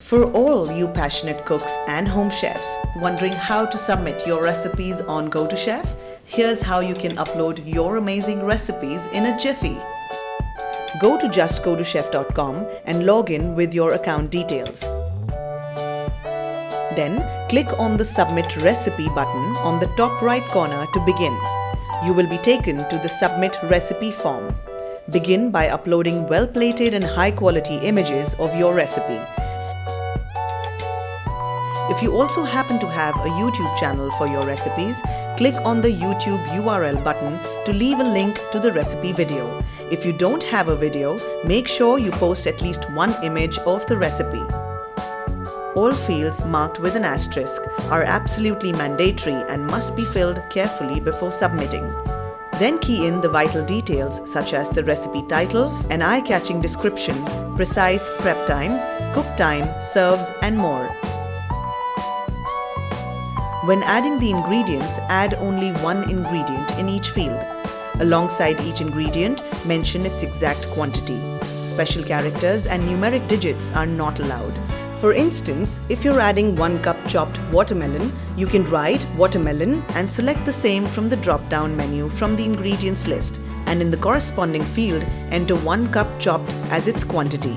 For all you passionate cooks and home chefs wondering how to submit your recipes on GoToChef, here's how you can upload your amazing recipes in a jiffy. Go to justgotochef.com and log in with your account details. Then click on the Submit Recipe button on the top right corner to begin. You will be taken to the Submit Recipe form. Begin by uploading well-plated and high-quality images of your recipe. If you also happen to have a YouTube channel for your recipes, click on the YouTube URL button to leave a link to the recipe video. If you don't have a video, make sure you post at least one image of the recipe. All fields marked with an asterisk are absolutely mandatory and must be filled carefully before submitting. Then key in the vital details such as the recipe title, an eye-catching description, precise prep time, cook time, serves, and more. When adding the ingredients, add only one ingredient in each field. Alongside each ingredient, mention its exact quantity. Special characters and numeric digits are not allowed. For instance, if you're adding 1 cup chopped watermelon, you can write watermelon and select the same from the drop-down menu from the ingredients list, and in the corresponding field, enter 1 cup chopped as its quantity.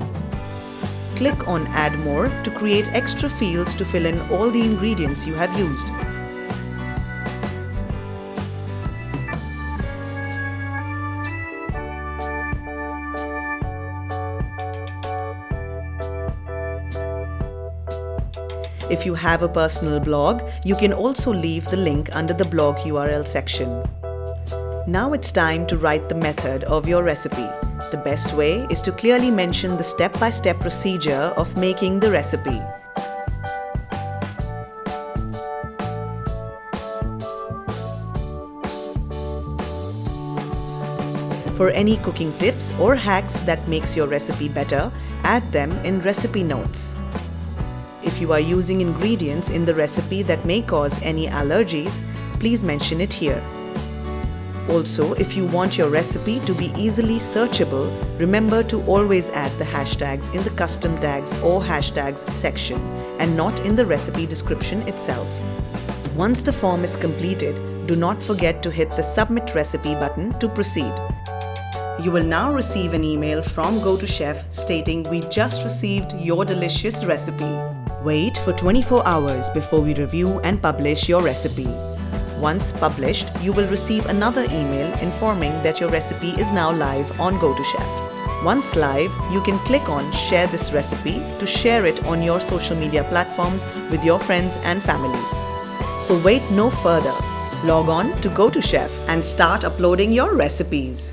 Click on Add More to create extra fields to fill in all the ingredients you have used. If you have a personal blog, you can also leave the link under the blog URL section. Now it's time to write the method of your recipe. The best way is to clearly mention the step-by-step procedure of making the recipe. For any cooking tips or hacks that makes your recipe better, add them in recipe notes. If you are using ingredients in the recipe that may cause any allergies, please mention it here. Also, if you want your recipe to be easily searchable, remember to always add the hashtags in the custom tags or hashtags section and not in the recipe description itself. Once the form is completed, do not forget to hit the Submit Recipe button to proceed. You will now receive an email from GoToChef stating we just received your delicious recipe. Wait for 24 hours before we review and publish your recipe. Once published, you will receive another email informing that your recipe is now live on GoToChef. Once live, you can click on Share this recipe to share it on your social media platforms with your friends and family. So wait no further. Log on to GoToChef and start uploading your recipes.